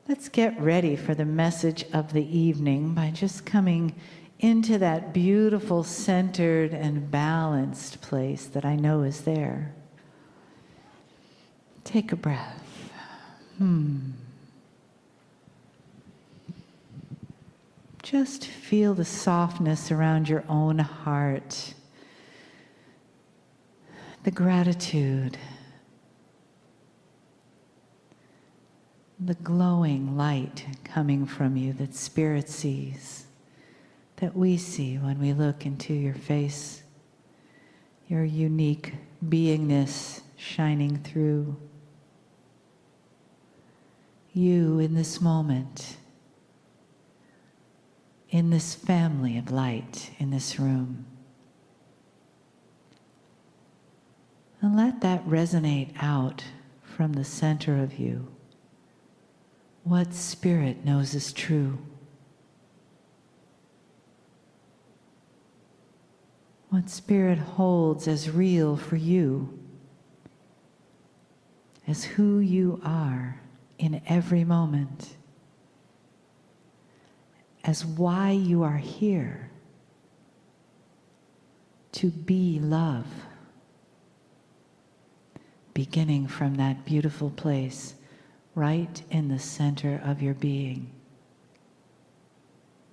Let's get ready for the message of the evening by just coming into that beautiful, centered, and balanced place that I know is there. Take a breath. Just feel the softness around your own heart, the gratitude, the glowing light coming from you that Spirit sees, that we see when we look into your face, your unique beingness shining through. You in this moment, in this family of light, in this room. And let that resonate out from the center of you. What Spirit knows is true. What Spirit holds as real for you, as who you are in every moment, as why you are here, to be love, beginning from that beautiful place right in the center of your being,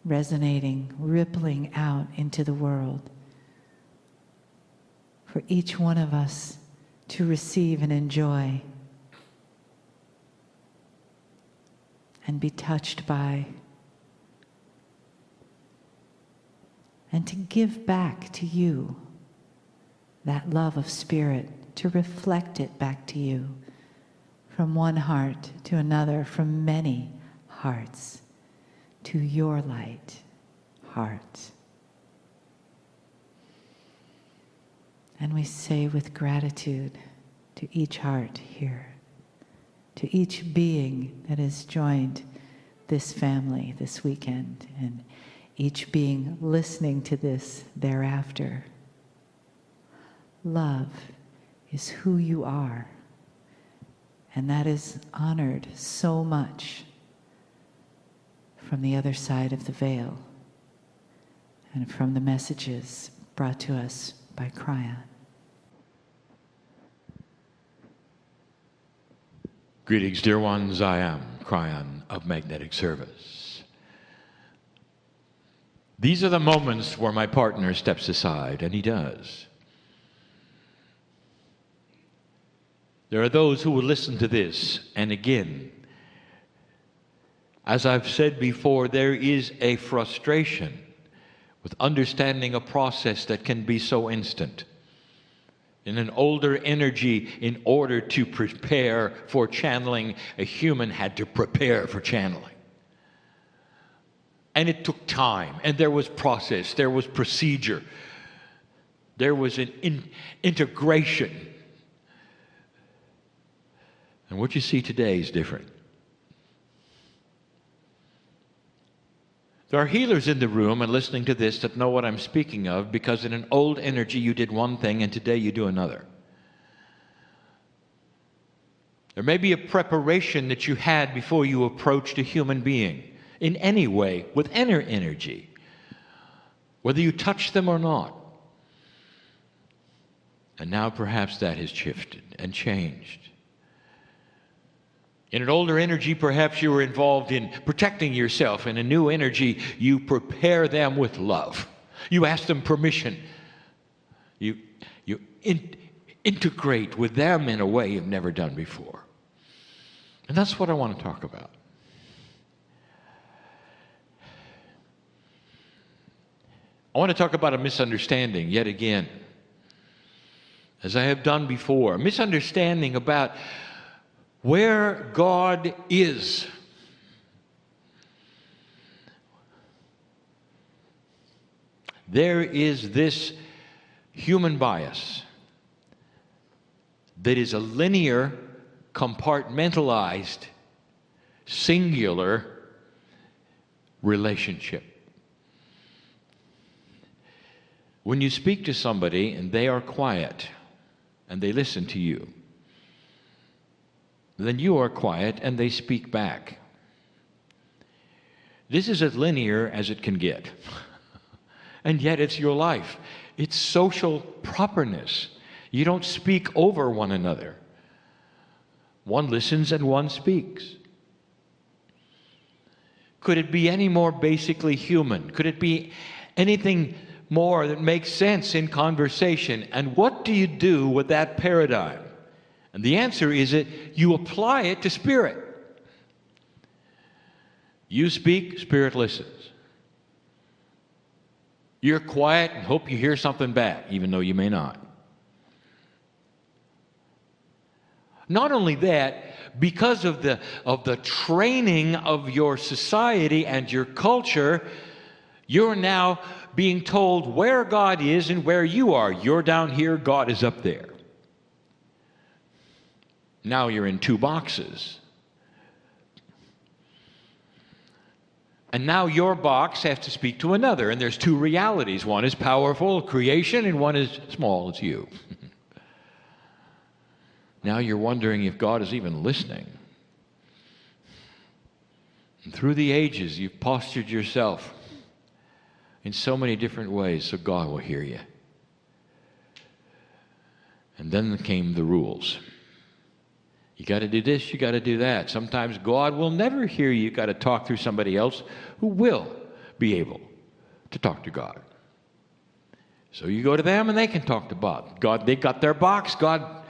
resonating, rippling out into the world, for each one of us to receive and enjoy and be touched by, and to give back to you that love of Spirit, to reflect it back to you from one heart to another, from many hearts to your light heart. And we say with gratitude to each heart here, to each being that has joined this family this weekend, and each being listening to this thereafter. Love is who you are, and that is honored so much from the other side of the veil and from the messages brought to us by Kryon. Greetings, dear ones. I am Kryon of Magnetic Service. These are the moments where my partner steps aside, and he does. There are those who will listen to this, and again, as I've said before, there is a frustration with understanding a process that can be so instant. In an older energy, in order to prepare for channeling, a human had to prepare for channeling. And it took time, and there was process, there was procedure, there was an integration. And what you see today is different. There are healers in the room and listening to this that know what I'm speaking of, because in an old energy you did one thing and today you do another. There may be a preparation that you had before you approached a human being in any way with inner energy, whether you touch them or not. And now perhaps that has shifted and changed. In an older energy, perhaps you were involved in protecting yourself. In a new energy, you prepare them with love. You ask them permission. You integrate with them in a way you've never done before. And that's what I want to talk about. I want to talk about a misunderstanding yet again, as I have done before. A misunderstanding about where God is. There is this human bias that is a linear, compartmentalized, singular relationship. When you speak to somebody and they are quiet and they listen to you, then you are quiet and they speak back. This is as linear as it can get. And yet it's your life. It's social properness. You don't speak over one another. One listens and one speaks. Could it be any more basically human? Could it be anything more that makes sense in conversation? And what do you do with that paradigm? And the answer is that you apply it to spirit. You speak, spirit listens. You're quiet and hope you hear something back, even though you may not. Not only that, because of the training of your society and your culture, you're now being told where God is and where you are. You're down here, God is up there. Now you're in two boxes. And now your box has to speak to another, and there's two realities. One is powerful, creation, and one is small, it's you. Now you're wondering if God is even listening. And through the ages, you've postured yourself in so many different ways so God will hear you. And then came the rules. You got to do this, you got to do that. Sometimes God will never hear you. You got to talk through somebody else who will be able to talk to God. So you go to them and they can talk to God. They got their box. God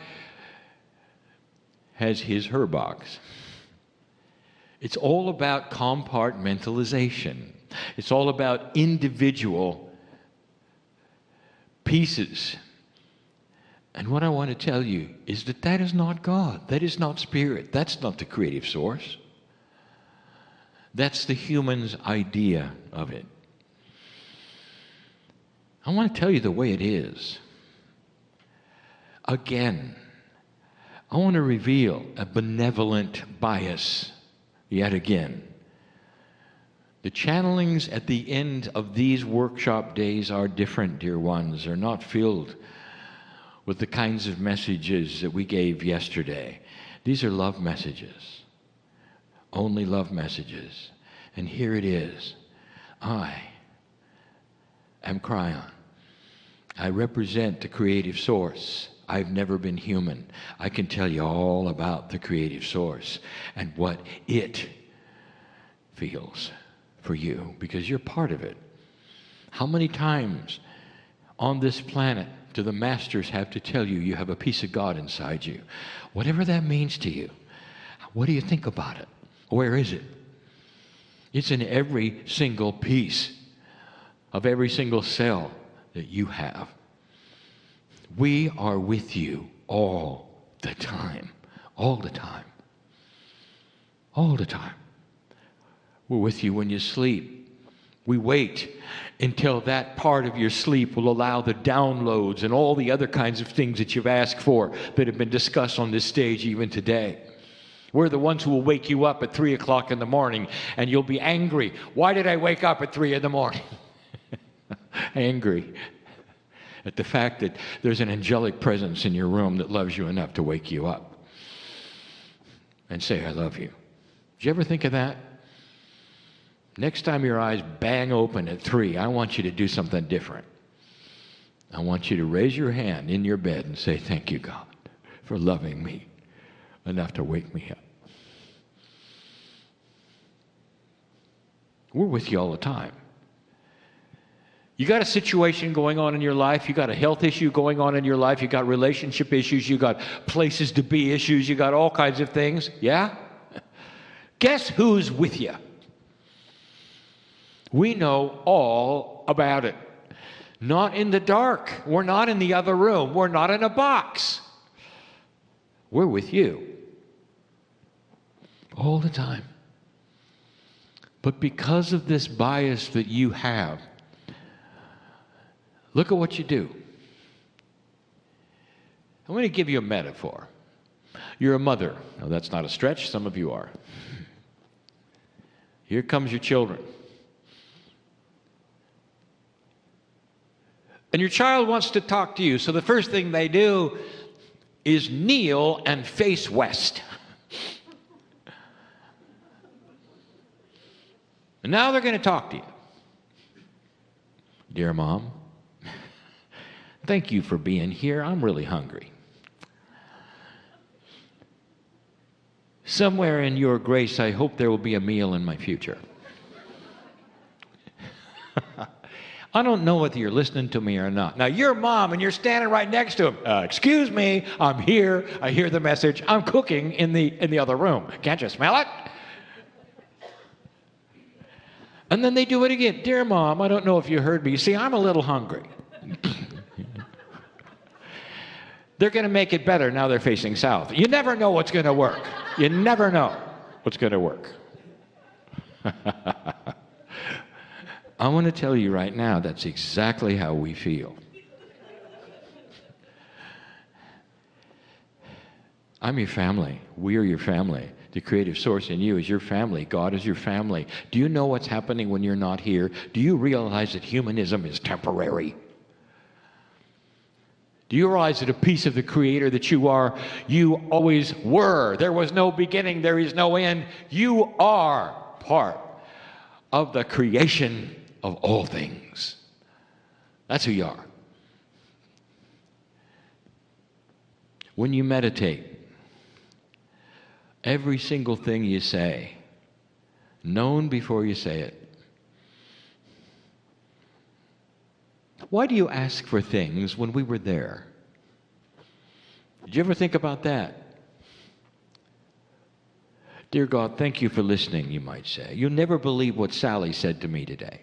has her box. It's all about compartmentalization. It's all about individual pieces. And what I want to tell you is that that is not God. That is not spirit. That's not the creative source. That's the human's idea of it. I want to tell you the way it is. Again, I want to reveal a benevolent bias yet again. The channelings at the end of these workshop days are different, dear ones. They're not filled with the kinds of messages that we gave yesterday. These are love messages. Only love messages. And here it is. I am Kryon. I represent the creative source. I've never been human. I can tell you all about the creative source and what it feels for you, because you're part of it. How many times on this planet do the masters have to tell you you have a piece of God inside you? Whatever that means to you, what do you think about it? Where is it? It's in every single piece of every single cell that you have. We are with you all the time. All the time. All the time. We're with you when you sleep. We wait until that part of your sleep will allow the downloads and all the other kinds of things that you've asked for that have been discussed on this stage even today. We're the ones who will wake you up at 3 o'clock in the morning and you'll be angry. Why did I wake up at 3 in the morning? Angry at the fact that there's an angelic presence in your room that loves you enough to wake you up and say, I love you. Did you ever think of that? Next time your eyes bang open at 3, I want you to do something different. I want you to raise your hand in your bed and say, thank you, God, for loving me enough to wake me up. We're with you all the time. You got a situation going on in your life, you got a health issue going on in your life, you got relationship issues, you got places to be issues, you got all kinds of things, yeah? Guess who's with you? We know all about it. Not in the dark. We're not in the other room. We're not in a box. We're with you. All the time. But because of this bias that you have, look at what you do. I'm going to give you a metaphor. You're a mother. Now, that's not a stretch. Some of you are. Here comes your children. And your child wants to talk to you. So the first thing they do is kneel and face west. And now they're going to talk to you. Dear Mom, thank you for being here. I'm really hungry. Somewhere in your grace, I hope there will be a meal in my future. I don't know whether you're listening to me or not. Now, you're Mom, and you're standing right next to him. Excuse me, I'm here. I hear the message. I'm cooking in the other room. Can't you smell it? And then they do it again. Dear Mom, I don't know if you heard me. See, I'm a little hungry. They're going to make it better now they're facing south. You never know what's going to work. You never know what's going to work. I want to tell you right now, that's exactly how we feel. I'm your family. We are your family. The creative source in you is your family. God is your family. Do you know what's happening when you're not here? Do you realize that humanism is temporary? Do you realize that a piece of the Creator that you are, you always were? There was no beginning, there is no end. You are part of the creation of all things. That's who you are. When you meditate, every single thing you say, known before you say it. Why do you ask for things when we were there? Did you ever think about that? Dear God, thank you for listening, you might say. You'll never believe what Sally said to me today.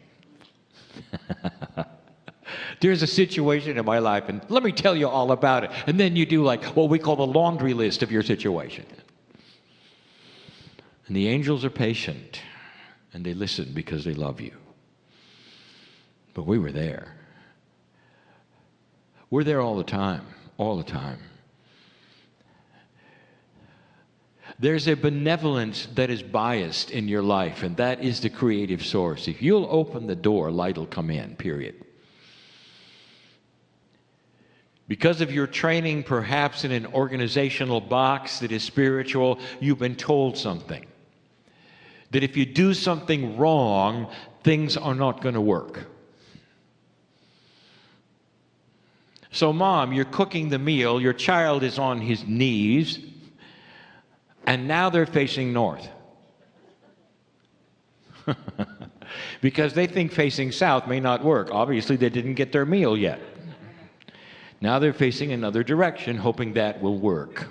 There's a situation in my life, and let me tell you all about it. And then you do like what we call the laundry list of your situation. And the angels are patient, and they listen because they love you. But we were there. We're there all the time, all the time. There's a benevolence that is biased in your life, and that is the creative source. If you'll open the door, light will come in, period. Because of your training, perhaps in an organizational box that is spiritual, you've been told something. That if you do something wrong, things are not going to work. So, Mom, you're cooking the meal, your child is on his knees, and now they're facing north. Because they think facing south may not work. Obviously, they didn't get their meal yet. Now they're facing another direction, hoping that will work.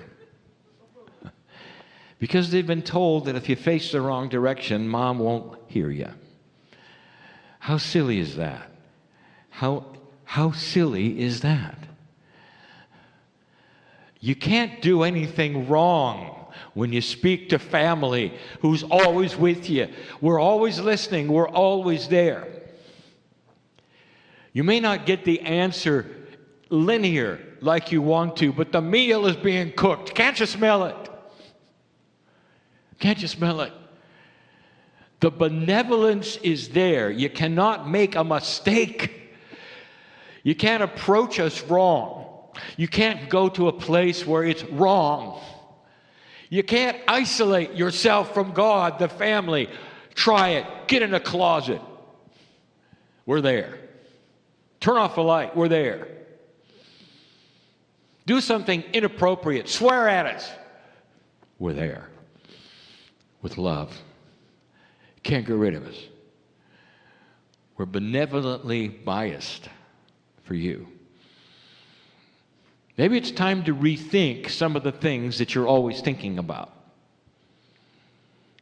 Because they've been told that if you face the wrong direction, Mom won't hear you. How silly is that? How silly is that? You can't do anything wrong when you speak to family who's always with you. We're always listening. We're always there. You may not get the answer linear like you want to, but the meal is being cooked. Can't you smell it? Can't you smell it? The benevolence is there. You cannot make a mistake. You can't approach us wrong. You can't go to a place where it's wrong. You can't isolate yourself from God, the family. Try it. Get in a closet. We're there. Turn off the light. We're there. Do something inappropriate. Swear at us. We're there. With love. Can't get rid of us. We're benevolently biased for you. Maybe it's time to rethink some of the things that you're always thinking about.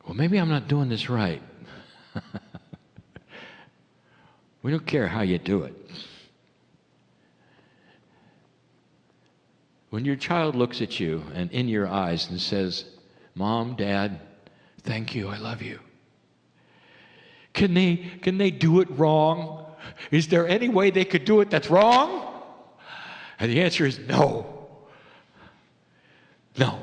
Well, maybe I'm not doing this right. We don't care how you do it. When your child looks at you and in your eyes and says, Mom, Dad, thank you, I love you. Can they do it wrong? Is there any way they could do it that's wrong? And the answer is no. No.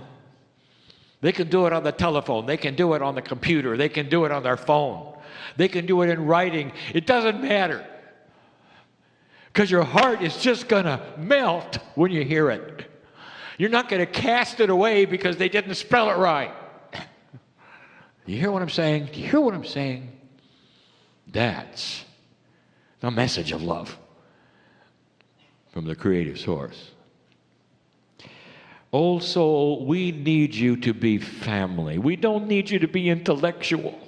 They can do it on the telephone. They can do it on the computer. They can do it on their phone. They can do it in writing. It doesn't matter. Because your heart is just going to melt when you hear it. You're not going to cast it away because they didn't spell it right. You hear what I'm saying? Do you hear what I'm saying? That's the message of love from the creative source. Old soul, we need you to be family. We don't need you to be intellectual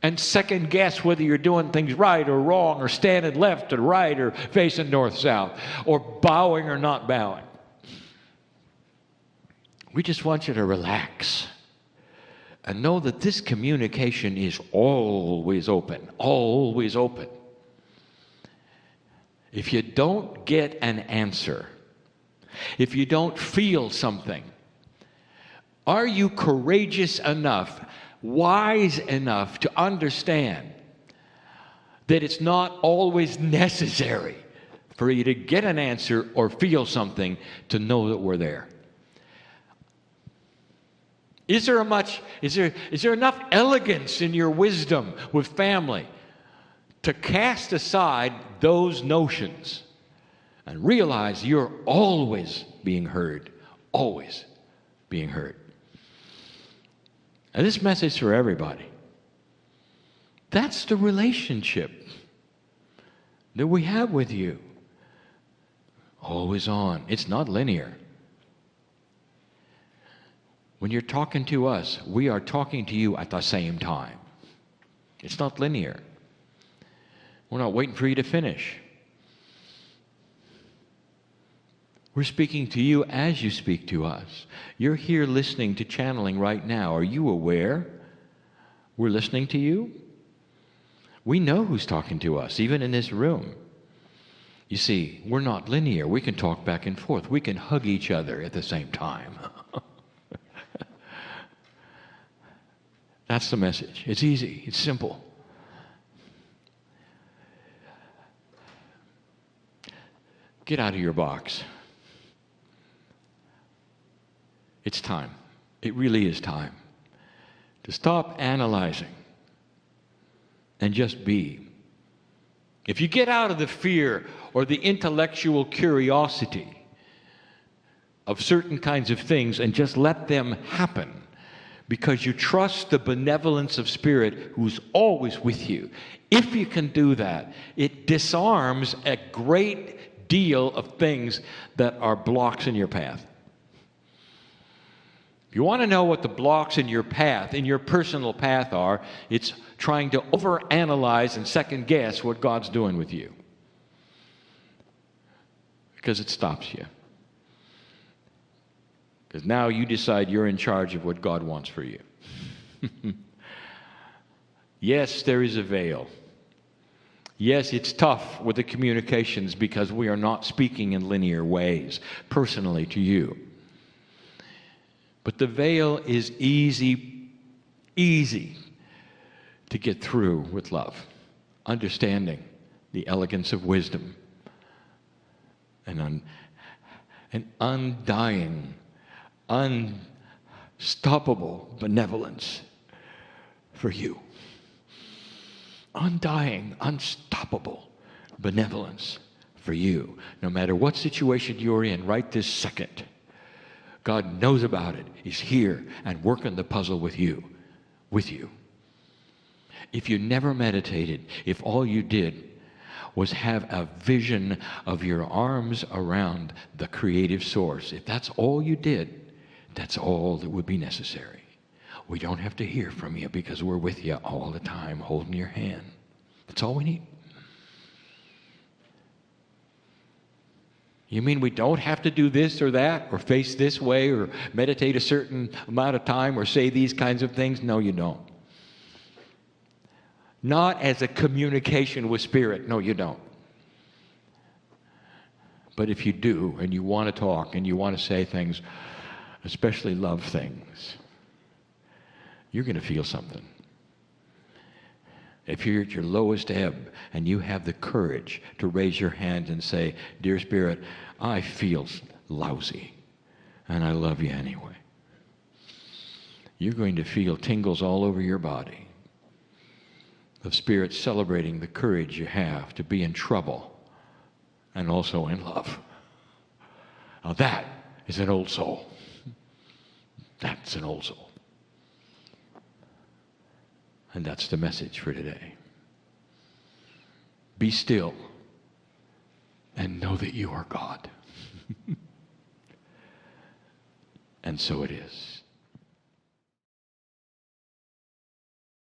and second guess whether you're doing things right or wrong, or standing left or right, or facing north-south, or bowing or not bowing. We just want you to relax and know that this communication is always open, always open. If you don't get an answer, if you don't feel something, are you courageous enough, wise enough to understand that it's not always necessary for you to get an answer or feel something to know that we're there? Is there enough elegance in your wisdom with family to cast aside those notions and realize you're always being heard, always being heard? And this message for everybody. That's the relationship that we have with you. Always on. It's not linear. When you're talking to us, we are talking to you at the same time. It's not linear. We're not waiting for you to finish. We're speaking to you as you speak to us. You're here listening to channeling right now. Are you aware we're listening to you? We know who's talking to us, even in this room. You see, we're not linear. We can talk back and forth. We can hug each other at the same time. That's the message. It's easy. It's simple. Get out of your box. It's time. It really is time to stop analyzing and just be. If you get out of the fear or the intellectual curiosity of certain kinds of things and just let them happen because you trust the benevolence of Spirit who's always with you, if you can do that, it disarms a great deal of things that are blocks in your path. If you want to know what the blocks in your path, in your personal path are, it's trying to overanalyze and second guess what God's doing with you. Because it stops you. Because now you decide you're in charge of what God wants for you. Yes, there is a veil. Yes, it's tough with the communications because we are not speaking in linear ways, personally to you. But the veil is easy to get through with love, understanding the elegance of wisdom, and an undying, unstoppable benevolence for you. Undying, unstoppable benevolence for you. No matter what situation you're in right this second, God knows about it. He's here and working the puzzle with you. If you never meditated, if all you did was have a vision of your arms around the creative source, if that's all you did, that's all that would be necessary. We don't have to hear from you because we're with you all the time, holding your hand. That's all we need. You mean we don't have to do this or that, or face this way, or meditate a certain amount of time, or say these kinds of things? No, you don't. Not as a communication with Spirit. No, you don't. But if you do, and you want to talk, and you want to say things, especially love things, you're going to feel something. If you're at your lowest ebb and you have the courage to raise your hand and say, "Dear Spirit, I feel lousy and I love you anyway," you're going to feel tingles all over your body of Spirit celebrating the courage you have to be in trouble and also in love. Now that is an old soul. That's an old soul. And that's the message for today. Be still and know that you are God. And so it is.